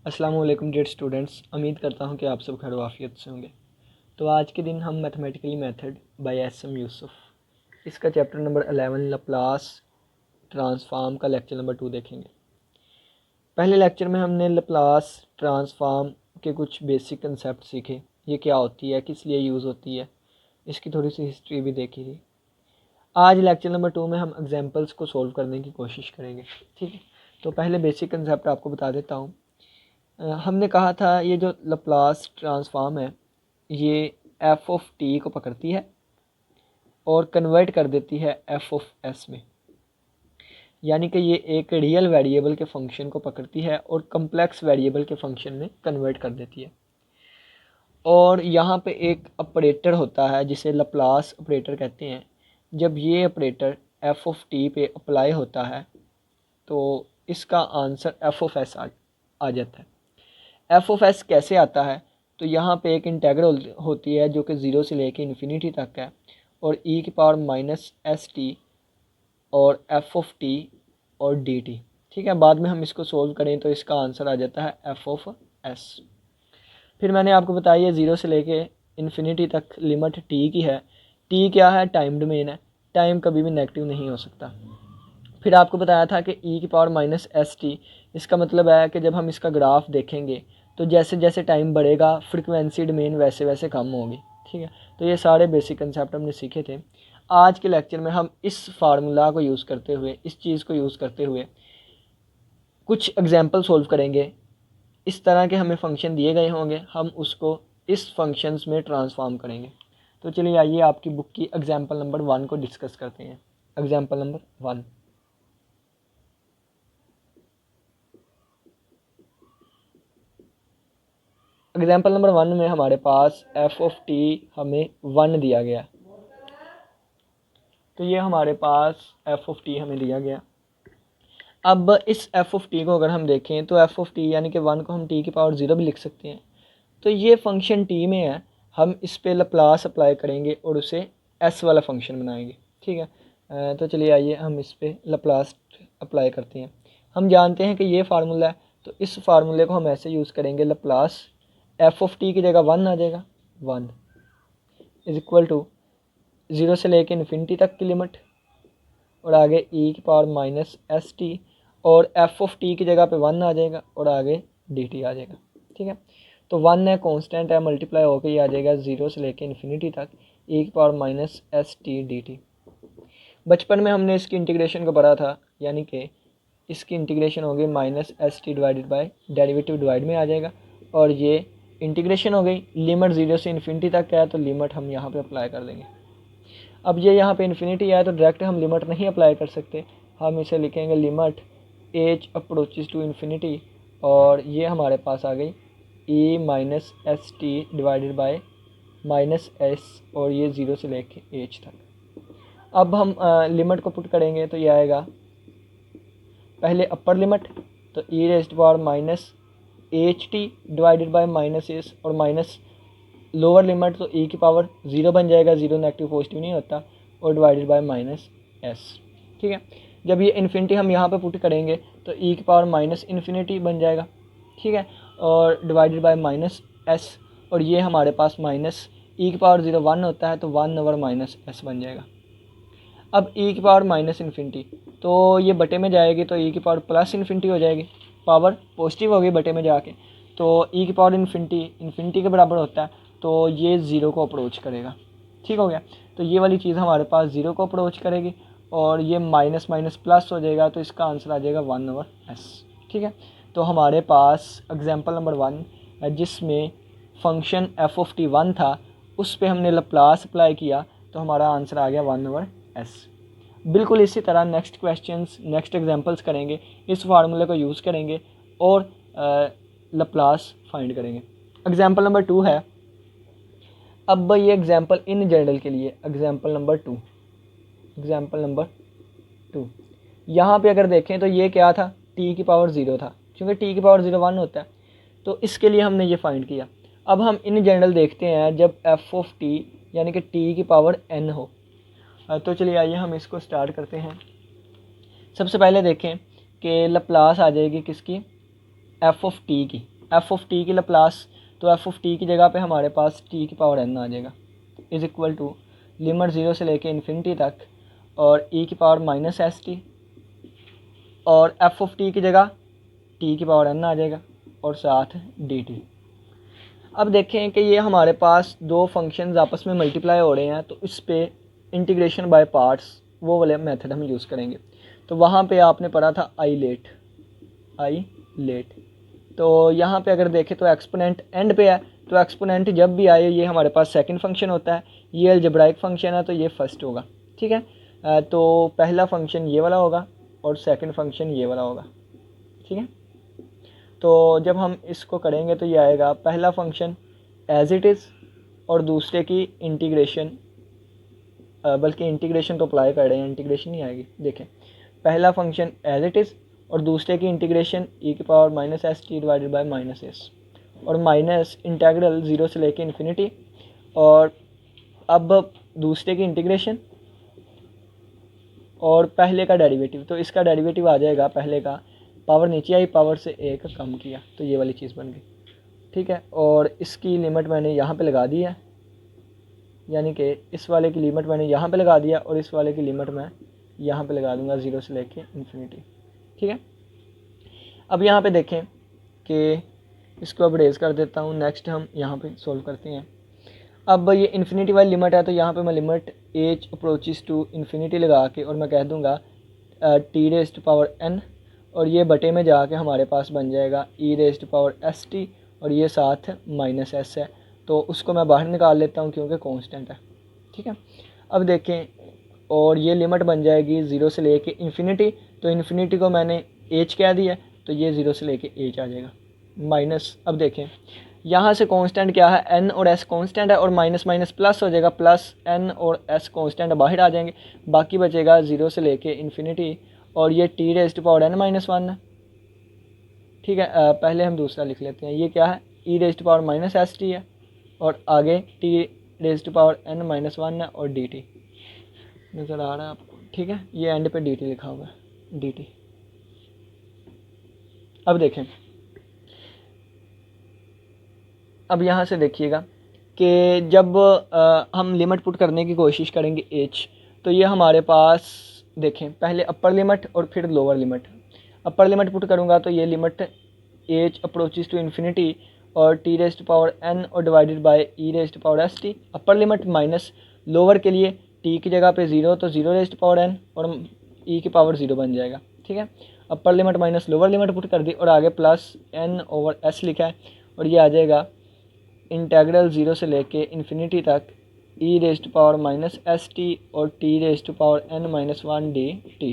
अस्सलाम वालेकुम dear students, उम्मीद करता हूँ कि आप सब खैर आफियत से होंगे। तो आज के दिन हम mathematically method by SM. Yusuf इसका चैप्टर नंबर 11 लप्लास ट्रांसफार्म का लेक्चर नंबर 2 देखेंगे। पहले लेक्चर में हमने लप्लास ट्रांसफार्म के कुछ बेसिक कंसेप्ट सीखे, ये क्या होती है, किस लिए यूज़ होती है, इसकी थोड़ी सी हिस्ट्री भी देखी थी। आज लेक्चर नंबर 2 में हम एग्जांपल्स को सॉल्व करने की कोशिश करेंगे। ठीक है, तो पहले बेसिक कंसेप्ट आपको बता देता हूँ। हमने कहा था ये जो लप्लास ट्रांसफार्म है ये एफ ऑफ टी को पकड़ती है और कन्वर्ट कर देती है एफ ऑफ एस में, यानी कि ये एक रियल वेरिएबल के फंक्शन को पकड़ती है और कम्प्लेक्स वेरिएबल के फंक्शन में कन्वर्ट कर देती है। और यहाँ पे एक ऑपरेटर होता है जिसे लप्लास ऑपरेटर कहते हैं। जब ये ऑपरेटर एफ ऑफ टी पे अप्लाई होता है तो इसका आंसर एफ ऑफ एस आ जाता है। एफ ऑफ एस कैसे आता है, तो यहाँ पे एक इंटेग्रल होती है जो कि ज़ीरो से लेके इन्फिनिटी तक है और ई की पावर माइनस एस टी और एफ ऑफ टी और डी टी। ठीक है, बाद में हम इसको सोल्व करें तो इसका आंसर आ जाता है एफ ऑफ एस। फिर मैंने आपको बताया ये ज़ीरो से लेके इन्फिनिटी तक लिमिट टी की है। टी क्या है, टाइम डोमेन है, टाइम कभी भी नेगेटिव नहीं हो सकता। फिर आपको बताया था कि ई की पावर माइनस एस टी, इसका मतलब है कि जब हम इसका ग्राफ देखेंगे तो जैसे जैसे टाइम बढ़ेगा फ्रिक्वेंसी डोमेन वैसे वैसे कम होगी। ठीक है, तो ये सारे बेसिक कंसेप्ट हमने सीखे थे। आज के लेक्चर में हम इस फार्मूला को यूज़ करते हुए, इस चीज़ को यूज़ करते हुए कुछ एग्जाम्पल सोल्व करेंगे। इस तरह के हमें फंक्शन दिए गए होंगे, हम उसको इस फंक्शंस में ट्रांसफॉर्म करेंगे। तो चलिए आइए आपकी बुक की एग्जाम्पल नंबर 1 को डिस्कस करते हैं। एग्जाम्पल नंबर 1, एग्जाम्पल नंबर 1 में हमारे पास एफ ऑफ टी हमें 1 दिया गया। तो ये हमारे पास एफ ऑफ टी हमें दिया गया। अब इस एफ ऑफ टी को अगर हम देखें तो एफ ऑफ टी यानी कि 1 को हम टी की पावर 0 भी लिख सकते हैं। तो ये फंक्शन टी में है, हम इस पे लप्लास अप्लाई करेंगे और उसे एस वाला फंक्शन बनाएंगे। ठीक है, तो चलिए आइए हम इस पे लप्लास अप्लाई करते हैं। हम जानते हैं कि ये फार्मूला है, तो इस फार्मूले को हम ऐसे यूज़ करेंगे, लप्लास एफ ऑफ टी की जगह 1 आ जाएगा, 1 इज इक्वल टू 0 से लेके इन्फिनिटी तक की लिमिट और आगे ई की पावर माइनस एस टी और एफ ऑफ टी की जगह पे 1 आ जाएगा और आगे डी टी आ जाएगा। ठीक है, तो 1 है, कांस्टेंट है, मल्टीप्लाई होकर ये आ जाएगा 0 से लेके इन्फिनिटी तक ई की power minus S T D T. बचपन में हमने इसकी इंटीग्रेशन को पढ़ा था, यानी कि इसकी इंटीग्रेशन हो गई minus S T divided by derivative divide में आ जाएगा और ये इंटीग्रेशन हो गई। लिमिट 0 से इन्फिनिटी तक है तो लिमिट हम यहाँ पे अप्लाई कर देंगे। अब ये यहाँ पे इन्फिनिटी है तो डायरेक्ट हम लिमिट नहीं अप्लाई कर सकते, हम इसे लिखेंगे limit H approaches to infinity और ये हमारे पास आ गई E minus S T divided by minus S और ये 0 से लेके एच तक। अब हम लिमिट को पुट करेंगे तो ये आएगा पहले अपर लिमिट, तो E raised power minus H T divided by minus S और माइनस लोअर लिमिट तो ई की पावर 0 बन जाएगा, 0 नेगेटिव पॉजिटिव नहीं होता, और डिवाइडेड बाय माइनस एस। ठीक है, जब ये इन्फिनिटी हम यहाँ पे पुट करेंगे तो ई की पावर माइनस इन्फिनिटी बन जाएगा। ठीक है, और डिवाइडेड बाय माइनस एस और ये हमारे पास माइनस ई की पावर 0 1 होता है तो 1 ओवर माइनस एस बन जाएगा। अब ई की पावर माइनस इन्फिनिटी तो ये बटे में जाएगी तो ई की पावर प्लस इन्फिनिटी हो जाएगी, पावर पॉजिटिव होगी बटे में जाके, तो ई की पावर इन्फिनिटी के बराबर होता है तो ये 0 को अप्रोच करेगा। ठीक हो गया, तो ये वाली चीज़ हमारे पास 0 को अप्रोच करेगी और ये माइनस माइनस प्लस हो जाएगा तो इसका आंसर आ जाएगा 1 ओवर एस। ठीक है, तो हमारे पास एग्जाम्पल नंबर 1 जिसमें फंक्शन एफ ऑफ टी 1 था उस पर हमने लप्लास अप्लाई किया तो हमारा आंसर आ गया 1 ओवर एस। बिल्कुल इसी तरह नेक्स्ट क्वेश्चंस, नेक्स्ट एग्जांपल्स करेंगे, इस फार्मूले को यूज़ करेंगे और लप्लास फाइंड करेंगे। एग्जांपल नंबर 2 है, अब ये एग्जांपल इन जनरल के लिए एग्जांपल नंबर 2, एग्जांपल नंबर 2 यहाँ पे अगर देखें तो ये क्या था, टी की पावर 0 था, क्योंकि टी की पावर 0 1 होता है तो इसके लिए हमने ये फाइंड किया। अब हम इन जनरल देखते हैं जब एफ ऑफ टी यानी कि टी की पावर n हो। तो चलिए आइए हम इसको स्टार्ट करते हैं। सबसे पहले देखें कि लप्लास आ जाएगी किसकी, एफ ऑफ टी की लप्लास, तो एफ ऑफ टी की जगह पे हमारे पास टी की पावर एन आ जाएगा, इज़ इक्वल टू लिमिट 0 से लेके इन्फिनिटी तक और ई की पावर माइनस एस टी, और एफ ऑफ टी की जगह टी की पावर एन आ जाएगा और साथ डी टी। अब देखें कि ये हमारे पास दो फंक्शंस आपस में मल्टीप्लाई हो रहे हैं, तो इस पे इंटीग्रेशन बाय पार्ट्स वो वाले मेथड हम यूज़ करेंगे। तो वहाँ पे आपने पढ़ा था आई लेट, तो यहाँ पे अगर देखें तो एक्सपोनेंट एंड पे है, तो एक्सपोनेंट जब भी आए ये हमारे पास सेकंड फंक्शन होता है, ये अलजेब्राइक फंक्शन है तो ये फर्स्ट होगा, ठीक है। तो पहला फंक्शन ये वाला होगा और सेकंड फंक्शन ये वाला होगा, ठीक है। तो जब हम इसको करेंगे तो ये आएगा पहला फंक्शन एज इट इज़ और दूसरे की इंटीग्रेशन, बल्कि इंटीग्रेशन तो अप्लाई कर रहे हैं, इंटीग्रेशन नहीं आएगी। देखें, पहला फंक्शन एज इट इज़ और दूसरे की इंटीग्रेशन ई की power minus S T divided by minus S, और माइनस इंटेग्रल 0 से लेके इन्फिनिटी, और अब दूसरे की इंटीग्रेशन और पहले का डेरिवेटिव, तो इसका डेरिवेटिव आ जाएगा पहले का, पावर नीचे आई, पावर से एक कम किया, तो ये वाली चीज़ बन गई, ठीक है। और इसकी लिमिट मैंने यहाँ पे लगा दी है, यानी कि इस वाले की लिमिट मैंने यहाँ पे लगा दिया और इस वाले की लिमिट मैं यहाँ पे लगा दूँगा 0 से लेके इन्फिनिटी, ठीक है। अब यहाँ पे देखें कि इसको अब रेज कर देता हूँ, नेक्स्ट हम यहाँ पे सॉल्व करते हैं। अब ये इन्फिनिटी वाली लिमिट है, तो यहाँ पे मैं limit H approaches to infinity लगा के और मैं कह दूँगा T raise to power N, और ये बटे में जाके हमारे पास बन जाएगा E raise to power S T, और ये साथ माइनस एस है, तो उसको मैं बाहर निकाल लेता हूँ क्योंकि कांस्टेंट है, ठीक है। अब देखें, और ये लिमिट बन जाएगी 0 से लेके इन्फिनिटी, तो इन्फिनिटी को मैंने एच कह दिया, तो ये 0 से लेके एच आ जाएगा माइनस। अब देखें यहाँ से कांस्टेंट क्या है, एन और एस कांस्टेंट है, और माइनस माइनस प्लस हो जाएगा, प्लस एन और एस कांस्टेंट बाहर आ जाएंगे, बाकी बचेगा 0 से लेके इन्फिनिटी, और ये T raise to power N minus one है, ठीक है। पहले हम दूसरा लिख लेते हैं, ये क्या है, E raise to power minus S T है, और आगे T raise to power N minus one है, और डी टी नज़र आ रहा है आपको, ठीक है। ये एंड पे डी टी लिखा हुआ है, डी टी। अब देखें, अब यहाँ से देखिएगा कि जब हम लिमिट पुट करने की कोशिश करेंगे एच, तो ये हमारे पास देखें पहले अपर लिमिट और फिर lower limit. Upper limit put करूँगा तो ये limit H approaches to infinity और T raise to power N और divided by E raise to power S T, upper limit minus lower के लिए टी की जगह पे 0, तो 0 रेज़ टू पावर एन और ई की पावर 0 बन जाएगा, ठीक है। Upper limit minus lower limit put कर दी और आगे प्लस एन ओवर एस लिखा है, और ये आ जाएगा इंटेग्रल 0 से लेके इन्फिनिटी तक E raise to power minus S T और T raise to power N minus one D T.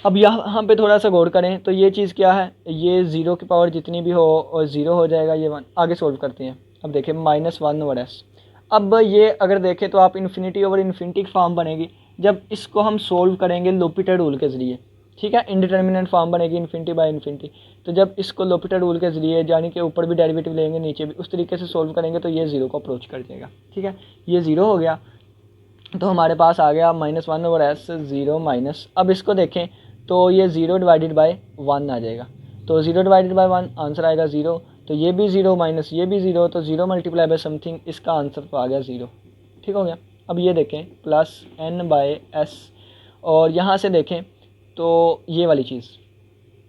अब यहाँ पे थोड़ा सा गौर करें, तो ये चीज़ क्या है, ये 0 की पावर जितनी भी हो और 0 हो जाएगा, ये 1 आगे सोल्व करते हैं। अब देखें माइनस वन ओवर एस, अब ये अगर देखें तो आप इन्फिनिटी ओवर इन्फिनिटी की फॉर्म बनेगी जब इसको हम सोल्व करेंगे लोपिटर रूल के ज़रिए, ठीक है। इंडिटर्मिनेंट फॉर्म बनेगी इन्फिनिटी बाय इन्फिनिटी, तो जब इसको लोपिटर रूल के ज़रिए यानी कि ऊपर भी डेरिवेटिव लेंगे नीचे भी उस तरीके से सोल्व करेंगे तो ये 0 को अप्रोच कर जाएगा, ठीक है। ये 0 हो गया, तो हमारे पास आ गया minus one over S 0 minus. अब इसको देखें तो ये 0 डिवाइडेड बाय 1 आ जाएगा, तो 0 डिवाइडेड बाय 1 आंसर आएगा 0, तो ये भी 0 माइनस ये भी 0, तो 0 मल्टीप्लाई बाय समथिंग, इसका आंसर तो आ गया 0, ठीक हो गया। अब ये देखें प्लस एन बाय एस, और यहाँ से देखें तो ये वाली चीज़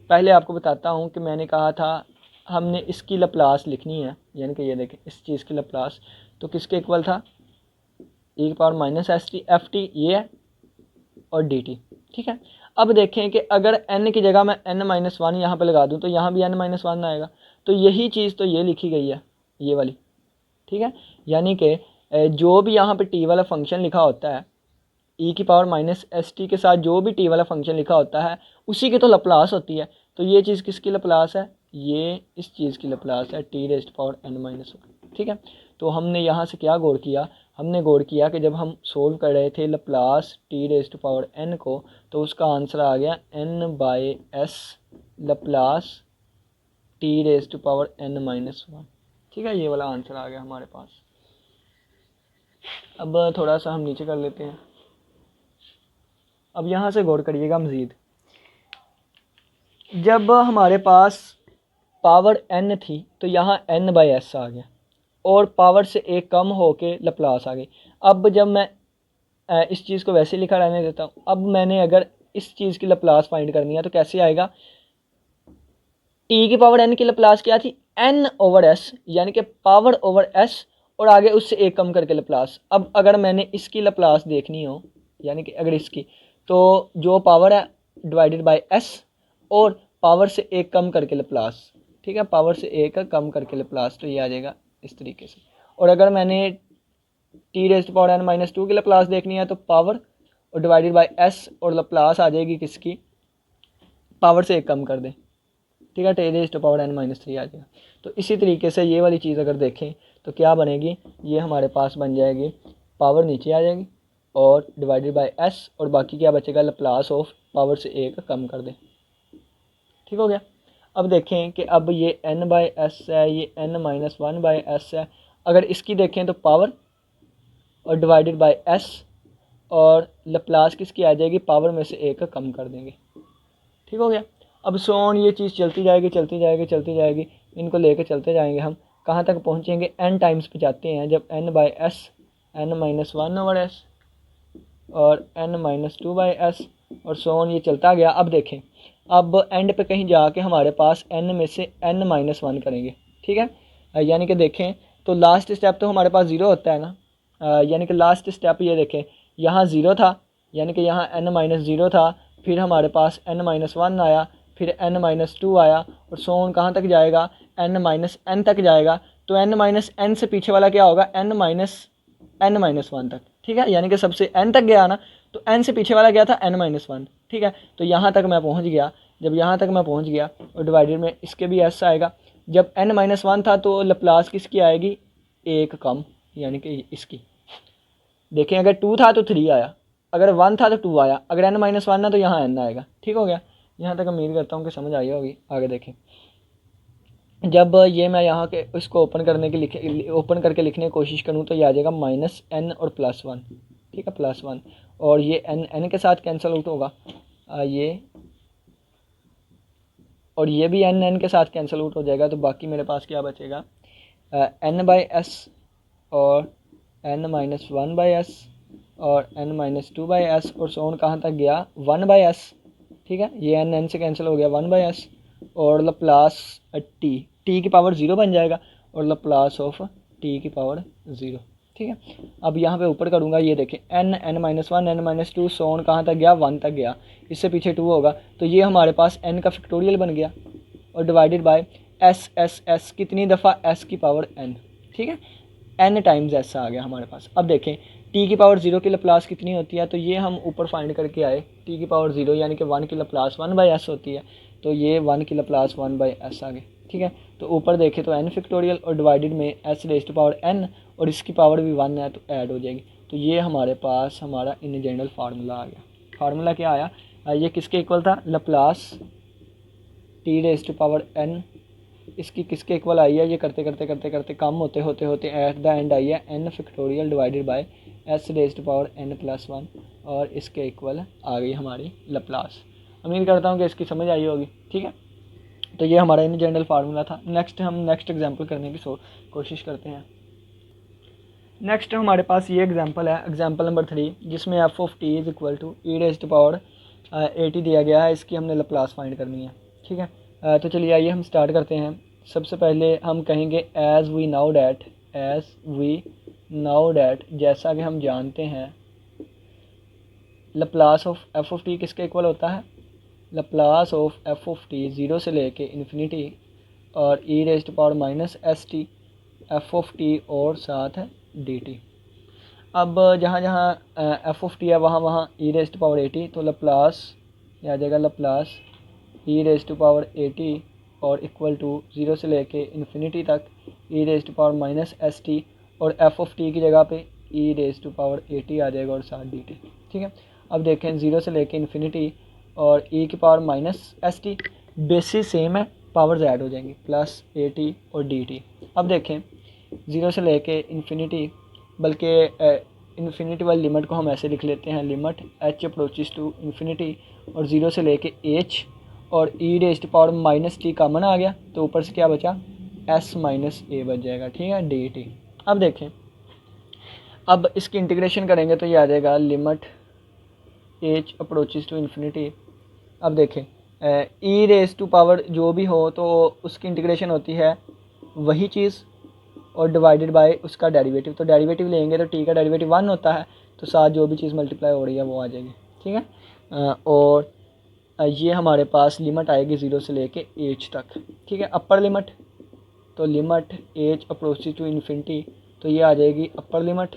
पहले आपको बताता हूँ कि मैंने कहा था हमने इसकी लप्लास लिखनी है, यानी कि ये देखें इस चीज़ की लप्लास तो किसके इक्वल था, ई की power minus S T F T ये है और डी टी, ठीक है। अब देखें कि अगर n की जगह मैं n माइनस वन यहाँ पर लगा दूँ तो यहाँ भी n माइनस वन आएगा, तो यही चीज़ तो ये लिखी गई है ये वाली, ठीक है। यानी कि जो भी यहाँ पे t वाला फंक्शन लिखा होता है e की पावर माइनस एस टी के साथ जो भी t वाला फंक्शन लिखा होता है उसी की तो लप्लास होती है, तो ये चीज़ किसकी लप्लास है, ये इस चीज़ की लप्लास है T raised power n minus one, ठीक है। तो हमने यहाँ से क्या गौर किया, हमने गौर किया कि जब हम सोल्व कर रहे थे Laplace T raised power n को, तो उसका आंसर आ गया n by S Laplace T raised power n minus one, ठीक है। ये वाला आंसर आ गया हमारे पास। अब थोड़ा सा हम नीचे कर लेते हैं। अब यहाँ से गौर करिएगा मज़ीद, जब हमारे पास पावर n थी तो यहाँ n/s आ गया और पावर से एक कम होके लप्लास आ गई। अब जब मैं इस चीज़ को वैसे लिखा रहने देता हूँ, अब मैंने अगर इस चीज़ की लप्लास फाइंड करनी है तो कैसे आएगा, टी की पावर n की लप्लास क्या थी, n/s, यानी कि पावर ओवर s और आगे उससे एक कम करके लप्लास। अब अगर मैंने इसकी लप्लास देखनी हो, यानी कि अगर इसकी, तो जो पावर है डिवाइडेड बाय s और पावर से एक कम करके लप्लास, ठीक है, पावर से एक कम करके लप्लास, तो ये आ जाएगा इस तरीके से। और अगर मैंने t⁻n-2 की लप्लास देखनी है तो पावर और डिवाइडेड बाय s और लप्लास आ जाएगी किसकी, पावर से एक कम कर दें, ठीक है, t⁻n-3 आ जाएगा। तो इसी तरीके से ये वाली चीज़ अगर देखें तो क्या बनेगी, ये हमारे पास बन जाएगी, पावर नीचे आ जाएगी और डिवाइडेड बाय s और बाकी क्या बचेगा, लप्लास ऑफ पावर से एक कम कर दें, ठीक हो गया। अब देखें कि अब ये n/s है, ये n-1/s है। अगर इसकी देखें तो पावर और डिवाइडेड बाय s और लप्लास किसकी आ जाएगी, पावर में से एक कम कर देंगे, ठीक हो गया। अब सोन ये चीज़ चलती जाएगी चलती जाएगी चलती जाएगी, इनको लेके चलते जाएंगे, हम कहाँ तक पहुँचेंगे, n टाइम्स पे जाते हैं, जब n/s n-1/s और n-2/s और सोन ये चलता गया। अब देखें, अब एंड पे कहीं जाके हमारे पास n में से n-1 करेंगे, ठीक है, यानी कि देखें तो लास्ट स्टेप तो हमारे पास ज़ीरो होता है ना, यानी कि लास्ट स्टेप ये देखें, यहाँ ज़ीरो था, यानी कि यहाँ n-0 था, फिर हमारे पास n-1 आया, फिर n-2 आया और सोन कहाँ तक जाएगा, n-n तक जाएगा। तो n-n से पीछे वाला क्या होगा, n-1 तक, ठीक है, यानी कि सबसे n तक गया ना, तो n से पीछे वाला गया था n-1, ठीक है। तो यहाँ तक मैं पहुँच गया, जब यहाँ तक मैं पहुँच गया और डिवाइडेड में इसके भी s आएगा। जब n-1 था तो लप्लास किसकी आएगी, एक कम, यानी कि इसकी। देखें अगर 2 था तो 3 आया, अगर 1 था तो 2 आया, अगर n-1 है तो यहाँ n आएगा, ठीक हो गया। यहाँ तक उम्मीद करता हूँ कि समझ आई होगी। आगे देखें, जब ये मैं यहाँ के इसको ओपन करके लिखने की कोशिश करूँ तो ये आ जाएगा -n और +1, ठीक है, +1, और ये n के साथ कैंसिल आउट होगा, ये और ये भी n के साथ कैंसिल आउट हो जाएगा। तो बाकी मेरे पास क्या बचेगा, n/s और n-1/s और n-2/s और सोन कहाँ तक गया, 1/s, ठीक है, ये n से कैंसिल हो गया, 1/s और लप्लास t की पावर 0 बन जाएगा और लप्लास ऑफ t की पावर 0, ठीक है। अब यहाँ पे ऊपर करूँगा, ये देखें n-1 n-2 सोन कहाँ तक गया, 1 तक गया, इससे पीछे 2 होगा, तो ये हमारे पास n का फैक्टोरियल बन गया और डिवाइडेड बाय s कितनी दफ़ा, s की पावर n, ठीक है, n टाइम्स s आ गया हमारे पास। अब देखें t की पावर 0 की लप्लास कितनी होती है, तो ये हम ऊपर फाइंड करके आए, t की पावर 0 यानी कि 1 की लप्लास 1/s होती है, तो ये 1 की लप्लास 1/s आ गई, ठीक है। तो ऊपर देखें तो n फैक्टोरियल और डिवाइडेड में s⁻n और इसकी पावर भी 1 है तो ऐड हो जाएगी। तो ये हमारे पास हमारा इन जनरल फार्मूला आ गया। फार्मूला क्या आया, ये किसके इक्वल था, लप्लास t⁻n, इसकी किसके इक्वल आई है, ये करते करते करते करते कम होते होते होते एट द एंड आई है n factorial divided by s⁻n+1 और इसके इक्वल आ गई हमारी लप्लास। उम्मीद करता हूँ कि इसकी समझ आई होगी, ठीक है। तो ये हमारा इन जनरल फार्मूला था। हम नेक्स्ट एग्जांपल करने की कोशिश करते हैं। नेक्स्ट हमारे पास ये एग्जांपल है, एग्जांपल नंबर 3, जिसमें f(t) is equal to e⁻80 दिया गया है। इसकी हमने लप्लास फाइंड करनी है, ठीक है। तो चलिए आइए हम स्टार्ट करते हैं। सबसे पहले हम कहेंगे एज़ वी नाउ डैट, जैसा कि हम जानते हैं, लप्लास ऑफ f(t) किसके इक्वल होता है, लप्लास ऑफ f(t) 0 से लेके इन्फिनिटी और e⁻−st f(t) और साथ है dt। अब जहाँ जहाँ f(t) है वहाँ वहाँ e⁻80, तो लप्लास आ जाएगा, लप्लास e⁻80 और इक्वल टू 0 से लेके इन्फिनिटी तक e⁻−st और f(t) की जगह पे e⁻80 आ जाएगा और साथ dt, ठीक है। अब देखें 0 से लेके इन्फिनिटी और e⁻−st, बेसिस सेम है, पावर्स ऐड हो जाएंगी, +80 और dt। अब देखें 0 से लेके इन्फिनिटी, बल्कि इन्फिनिटी वाली लिमिट को हम ऐसे लिख लेते हैं, limit h approaches to infinity और 0 से लेके h और E raised power minus T common आ गया तो ऊपर से क्या बचा, एस माइनस ए बच जाएगा, ठीक है, डी टी। अब देखें, अब इसकी इंटीग्रेशन करेंगे तो ये आ जाएगा limit H approaches to infinity. अब देखें ई रेस टू पावर जो भी हो तो उसकी इंटीग्रेशन होती है वही चीज़ और डिवाइडेड बाय उसका डेरिवेटिव। तो डेरिवेटिव लेंगे तो टी का डेरिवेटिव 1 होता है, तो साथ जो भी चीज़ मल्टीप्लाई हो रही है वो आ जाएगी, ठीक है। और ये हमारे पास लिमिट आएगी 0 से लेके एच तक, ठीक है। अपर लिमिट तो limit H approaches to infinity, तो ये आ जाएगी अपर लिमिट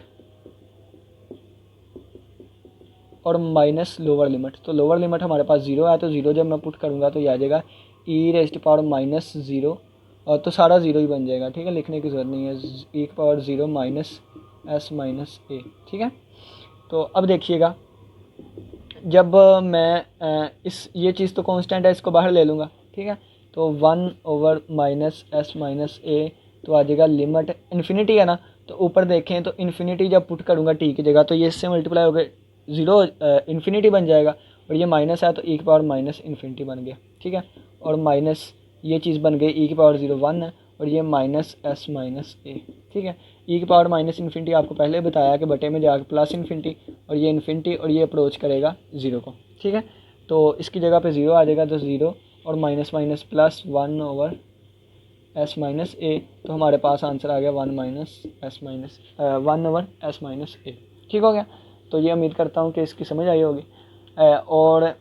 और माइनस लोअर लिमिट। तो लोअर लिमिट हमारे पास 0 है, तो 0 जब मैं पुट करूँगा तो ये आ जाएगा ई रेस्ट पावर माइनस 0, और तो सारा 0 ही बन जाएगा, ठीक है, लिखने की ज़रूरत नहीं है, ई power 0 minus S minus A, ठीक है। तो अब देखिएगा, जब मैं ये चीज़ तो कांस्टेंट है, इसको बाहर ले लूँगा, ठीक है, तो 1 over minus S minus A, तो आ जाएगा लिमिट इन्फिनिटी है ना, तो ऊपर देखें तो इन्फिनिटी जब पुट करूँगा टी की जगह तो ये इससे मल्टीप्लाई हो गए 0 इन्फिनिटी बन जाएगा, और ये माइनस है तो ई की पावर माइनस इन्फिनिटी बन गया, ठीक है, और माइनस ये चीज़ बन गई ई की पावर 0 1 है, और ये माइनस एस माइनस ए, ठीक है। ई की पावर माइनस इन्फिनिटी आपको पहले बताया कि बटे में जाकर प्लस इन्फिनिटी, और ये इन्फिनिटी और ये अप्रोच करेगा 0 को, ठीक है। तो इसकी जगह पे 0 आ जाएगा, तो 0 और minus minus plus 1 over S minus A, तो हमारे पास आंसर आ गया 1 minus S minus 1 over S minus A, ठीक हो गया। तो ये उम्मीद करता हूँ कि इसकी समझ आई होगी। और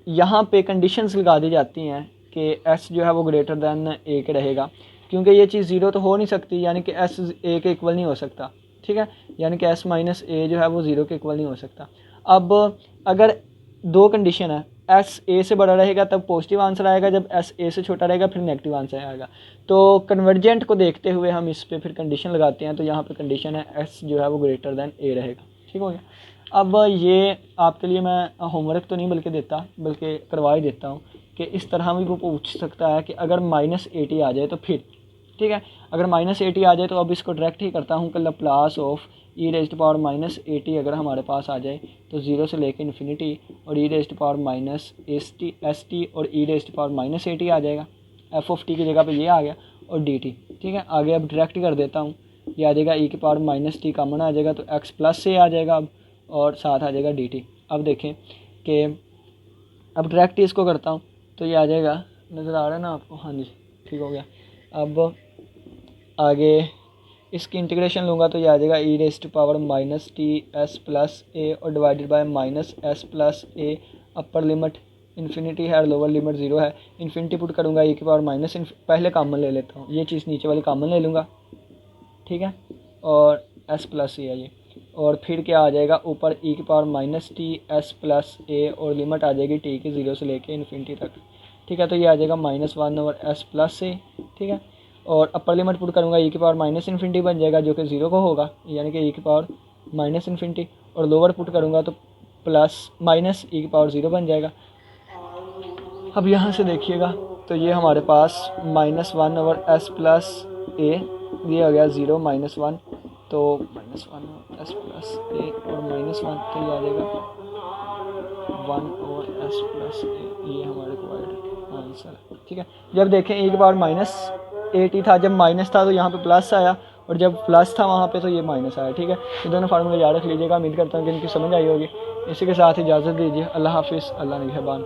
यहाँ पे कंडीशंस लगा दी जाती हैं कि एस जो है वो ग्रेटर दैन ए के रहेगा, क्योंकि ये चीज़ 0 तो हो नहीं सकती, यानी कि एस ए के इक्वल नहीं हो सकता, ठीक है, यानी कि एस माइनस ए जो है वो 0 के इक्वल नहीं हो सकता। अब अगर दो कंडीशन है, एस ए से बड़ा रहेगा तब पॉजिटिव आंसर आएगा, जब एस ए से छोटा रहेगा फिर नेगेटिव आंसर आएगा। तो कन्वर्जेंट को देखते हुए हम इस पर फिर कंडीशन लगाते हैं, तो यहाँ पे कंडीशन है एस जो है वो ग्रेटर दैन ए रहेगा, ठीक हो गया। अब ये आपके लिए मैं होमवर्क तो नहीं बल्कि देता, बल्कि करवा ही देता हूँ कि इस तरह भी वो पूछ सकता है कि अगर -80 आ जाए तो फिर, ठीक है, अगर -80 आ जाए तो अब इसको डायरेक्ट ही करता हूँ कि Laplace of E raised power -80 अगर हमारे पास आ जाए तो 0 से लेकर इन्फिनिटी, और E raised power minus S T और ई रेस्ट पावर -80 आ जाएगा, एफ ऑफ टी की जगह पे ये आ गया, और डी टी, ठीक है। आगे अब डायरेक्ट कर देता हूँ, ये आ जाएगा ई की पावर -t कॉमन आ जाएगा, तो एक्स प्लस से आ जाएगा अब, और साथ आ जाएगा डी टी। अब देखें कि अब डायरेक्ट इसको करता हूँ तो ये आ जाएगा, नज़र आ रहा है ना आपको, हाँ जी, ठीक हो गया। अब आगे इसकी इंटीग्रेशन लूँगा तो ये आ जाएगा ई रेस्ट पावर -ts प्लस ए और डिवाइडेड बाय -s प्लस ए, अपर लिमिट इन्फिनिटी है और लोअर लिमिट 0 है। इन्फिनिटी पुट करूँगा ई की पावर माइनस, पहले कॉमन ले लेता हूँ, ये चीज़ नीचे वाली कॉमन ले लूँगा, ठीक है, और s प्लस ए है ये, और फिर क्या आ जाएगा ऊपर ई की पावर -ts प्लस ए, और लिमिट आ जाएगी टी की 0 से लेके इन्फिनिटी तक, ठीक है। तो ये आ जाएगा -1 ओवर s प्लस ए, ठीक है, और अपर लिमिट पुट करूँगा ई की पावर माइनस इन्फिनिटी बन जाएगा जो कि 0 को होगा, यानी कि ई की पावर माइनस इन्फिनिटी, और लोअर पुट करूँगा तो प्लस माइनस ई की पावर 0 बन जाएगा। अब यहाँ से देखिएगा तो ये हमारे पास -1 ओवर s प्लस ए, ये हो गया 0 -1, तो -1 ओवर s प्लस ए और -1, तो ये आ जाएगा 1 ओवर s प्लस ए, ये हमारे रिक्वायर्ड आंसर है, ठीक है। जब देखें ई की पावर -80 था, जब माइनस था तो यहाँ पे प्लस आया, और जब प्लस था वहाँ पे तो ये माइनस आया, ठीक है। ये दोनों फार्मूले याद रख लीजिएगा। उम्मीद करता हूँ कि इनकी समझ आई होगी। इसी के साथ इजाज़त दीजिए। अल्लाह हाफिज़, अल्लाह निगहबान।